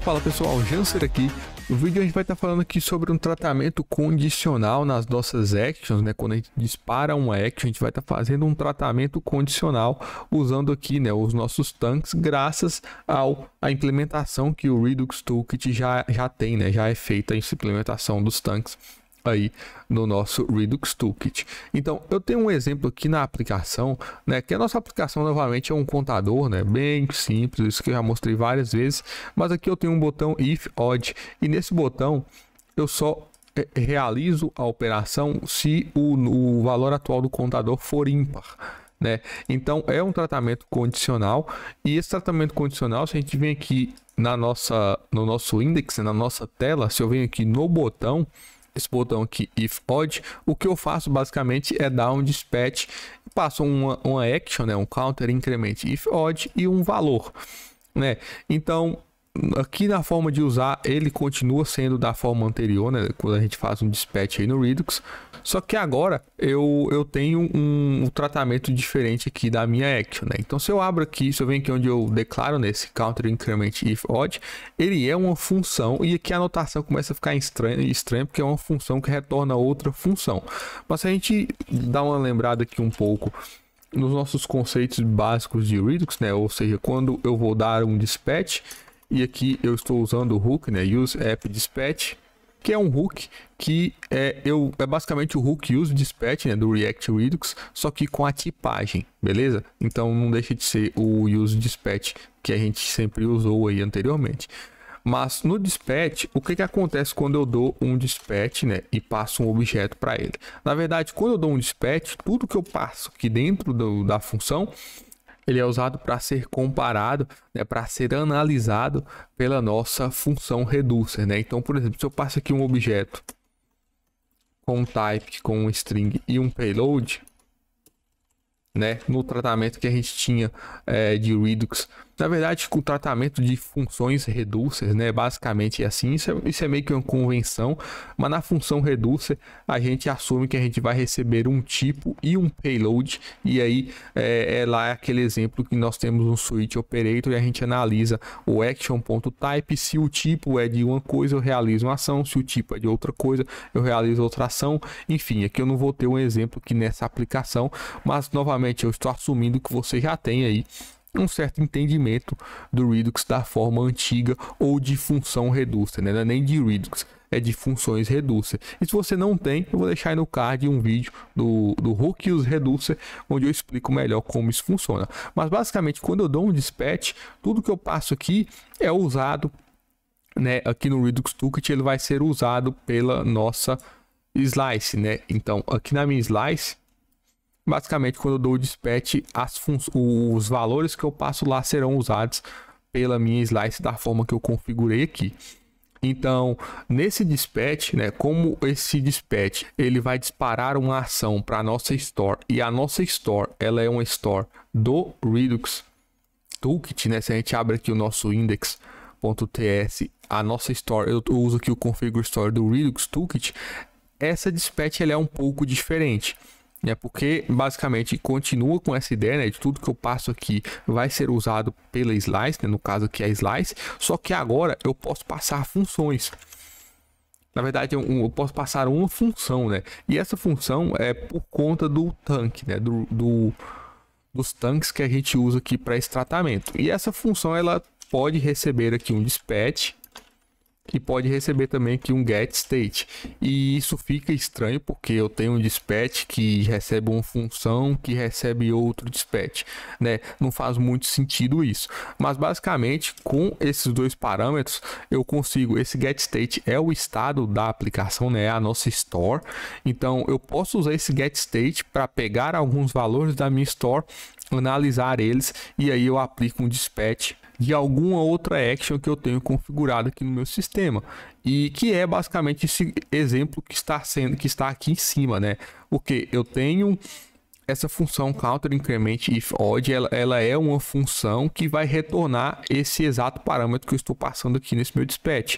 Fala pessoal, Janser aqui. No vídeo a gente vai estar falando aqui sobre um tratamento condicional nas nossas actions, né? Quando a gente dispara uma action, a gente vai estar fazendo um tratamento condicional usando aqui, né, os nossos tanques, graças à implementação que o Redux Toolkit já tem, né? Já é feita essa implementação dos tanques aí no nosso Redux Toolkit. Então eu tenho um exemplo aqui na aplicação, né, que a nossa aplicação novamente é um contador, né, bem simples, isso que eu já mostrei várias vezes, mas aqui eu tenho um botão if odd e nesse botão eu só realizo a operação se o valor atual do contador for ímpar, né? Então é um tratamento condicional, e esse tratamento condicional, se a gente vem aqui no nosso index, na nossa tela, se eu venho aqui no botão, esse botão aqui, if odd, o que eu faço basicamente é dar um dispatch, passo uma action, né, um counter increment if odd e um valor, né? Então aqui na forma de usar ele continua sendo da forma anterior, né, quando a gente faz um dispatch aí no Redux, só que agora eu tenho um tratamento diferente aqui da minha action, né? Então se eu abro aqui, se eu venho aqui onde eu declaro nesse counter increment if odd, ele é uma função, e aqui a anotação começa a ficar estranha porque é uma função que retorna outra função. Mas se a gente dá uma lembrada aqui um pouco nos nossos conceitos básicos de Redux, né, ou seja, quando eu vou dar um dispatch, e aqui eu estou usando o hook, né, use app dispatch, que é um hook que é basicamente o hook use dispatch, né, do React Redux, só que com a tipagem, beleza? Então não deixa de ser o use dispatch que a gente sempre usou aí anteriormente. Mas no dispatch, o que acontece quando eu dou um dispatch, né, e passo um objeto para ele? Na verdade, quando eu dou um dispatch, tudo que eu passo aqui dentro da função, ele é usado para ser comparado, né, para ser analisado pela nossa função reducer, né? Então, por exemplo, se eu passo aqui um objeto com um type, com um string e um payload, né, no tratamento que a gente tinha de Redux, na verdade, com o tratamento de funções reducer, né, basicamente é assim, isso é meio que uma convenção, mas na função reducer a gente assume que a gente vai receber um tipo e um payload, e aí lá aquele exemplo que nós temos um switch operator e a gente analisa o action.type, se o tipo é de uma coisa eu realizo uma ação, se o tipo é de outra coisa eu realizo outra ação, enfim, aqui eu não vou ter um exemplo aqui nessa aplicação, mas novamente eu estou assumindo que você já tem aí um certo entendimento do Redux da forma antiga ou de função reducer, né? Não é nem de Redux, é de funções reducer. E se você não tem, eu vou deixar aí no card um vídeo do Hook Use Reducer, onde eu explico melhor como isso funciona. Mas basicamente, quando eu dou um dispatch, tudo que eu passo aqui é usado, né, aqui no Redux Toolkit, ele vai ser usado pela nossa slice, né? Então, aqui na minha slice, basicamente, quando eu dou o dispatch, os valores que eu passo lá serão usados pela minha slice da forma que eu configurei aqui. Então, nesse dispatch, né, como esse dispatch ele vai disparar uma ação para a nossa store, e a nossa store ela é uma store do Redux Toolkit, né? Se a gente abre aqui o nosso index.ts, a nossa store, eu uso aqui o configure store do Redux Toolkit, essa dispatch ela é um pouco diferente. Porque basicamente continua com essa ideia, né, de tudo que eu passo aqui vai ser usado pela slice, né, no caso aqui é a slice, só que agora eu posso passar funções. Na verdade eu posso passar uma função, né, e essa função é por conta do tanque, né, dos tanques que a gente usa aqui para esse tratamento. E essa função ela pode receber aqui um dispatch e pode receber também aqui um get state, e isso fica estranho porque eu tenho um dispatch que recebe uma função que recebe outro dispatch, né? Não faz muito sentido isso, mas basicamente com esses dois parâmetros eu consigo, esse get state é o estado da aplicação, né? É a nossa store, então eu posso usar esse get state para pegar alguns valores da minha store, analisar eles, e aí eu aplico um dispatch de alguma outra action que eu tenho configurado aqui no meu sistema, e que é basicamente esse exemplo que está aqui em cima, né? Porque eu tenho essa função counter increment if odd, ela é uma função que vai retornar esse exato parâmetro que eu estou passando aqui nesse meu dispatch.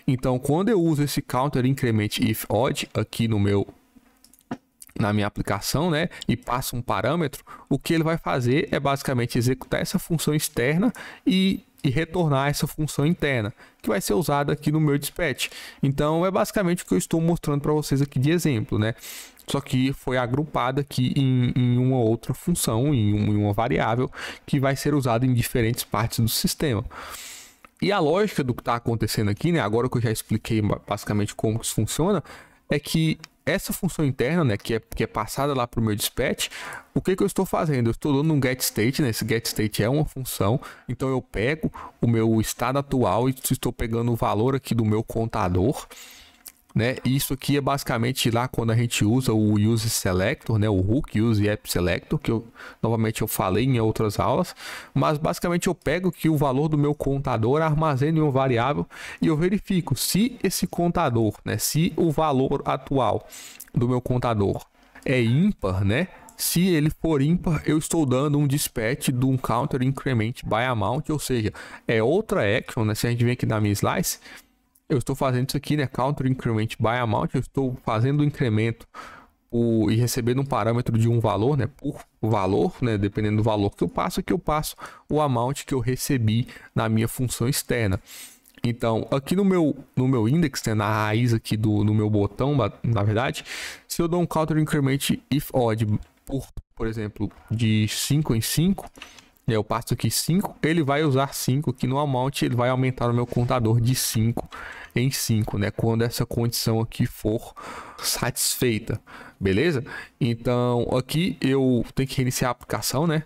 Então, quando eu uso esse counter increment if odd aqui na minha aplicação, né, e passa um parâmetro, o que ele vai fazer é basicamente executar essa função externa e e retornar essa função interna, que vai ser usada aqui no meu dispatch. Então é basicamente o que eu estou mostrando para vocês aqui de exemplo, né? Só que foi agrupada aqui em uma outra função, em uma variável, que vai ser usada em diferentes partes do sistema. E a lógica do que está acontecendo aqui, né, agora que eu já expliquei basicamente como isso funciona, é que essa função interna, né, que é passada lá para o meu dispatch, o que eu estou fazendo? Eu estou dando um getState, né? Esse getState é uma função, então eu pego o meu estado atual e estou pegando o valor aqui do meu contador, né? Isso aqui é basicamente lá quando a gente usa o use selector, né? O hook use app selector, que novamente eu falei em outras aulas, mas basicamente eu pego aqui o valor do meu contador, armazeno em uma variável e eu verifico se esse contador, né? Se o valor atual do meu contador é ímpar, né? Se ele for ímpar, eu estou dando um dispatch de um counter increment by amount, ou seja, é outra action, né? Se a gente vem aqui na minha slice, eu estou fazendo isso aqui, né? Counter increment by amount. Eu estou fazendo o incremento e recebendo um parâmetro de um valor, né? Por valor, né? Dependendo do valor que eu passo o amount que eu recebi na minha função externa. Então, aqui no meu index, né? Na raiz aqui no meu botão, na verdade, se eu dou um counter increment if odd por exemplo, de 5 em 5, eu passo aqui 5, ele vai usar 5 aqui no amount, ele vai aumentar o meu contador de 5 em 5, né? Quando essa condição aqui for satisfeita, beleza? Então, aqui eu tenho que reiniciar a aplicação, né?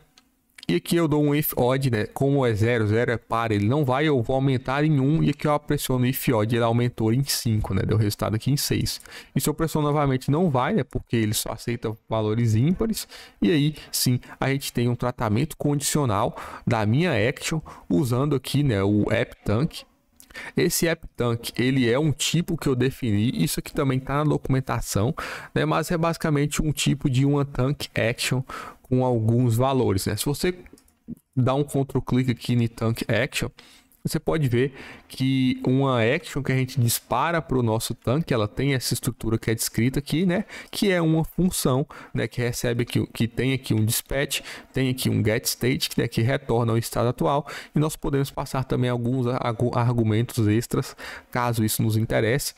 E aqui eu dou um if odd, né? Como é 0, 0 é par, ele não vai, eu vou aumentar em 1 e aqui eu pressiono if odd, ele aumentou em 5, né? Deu resultado aqui em 6. E se eu pressiono novamente não vai, né? Porque ele só aceita valores ímpares. E aí sim, a gente tem um tratamento condicional da minha action usando aqui, né, o AppTank. Esse AppTank, ele é um tipo que eu defini, isso aqui também está na documentação, né? Mas é basicamente um tipo de uma tank action com alguns valores, né? Se você dá um Ctrl-clique aqui em tank action, você pode ver que uma action que a gente dispara para o nosso tanque, ela tem essa estrutura que é descrita aqui, né? Que é uma função, né? Que recebe aqui, que tem aqui um dispatch, tem aqui um getState, né? Que retorna ao estado atual. E nós podemos passar também alguns argumentos extras, caso isso nos interesse,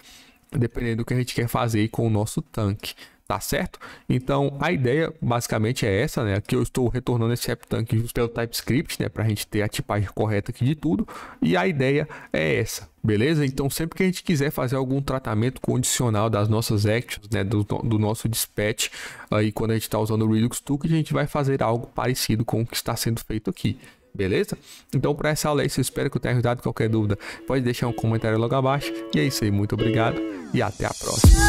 dependendo do que a gente quer fazer com o nosso tanque. Tá certo? Então a ideia basicamente é essa, né? Aqui eu estou retornando esse AppTank pelo TypeScript, né? Para a gente ter a tipagem correta aqui de tudo. E a ideia é essa, beleza? Então sempre que a gente quiser fazer algum tratamento condicional das nossas actions, né? Do nosso dispatch, aí quando a gente está usando o Redux Toolkit, a gente vai fazer algo parecido com o que está sendo feito aqui. Beleza? Então para essa aula é isso, eu espero que eu tenha ajudado. Qualquer dúvida pode deixar um comentário logo abaixo. E é isso aí, muito obrigado e até a próxima.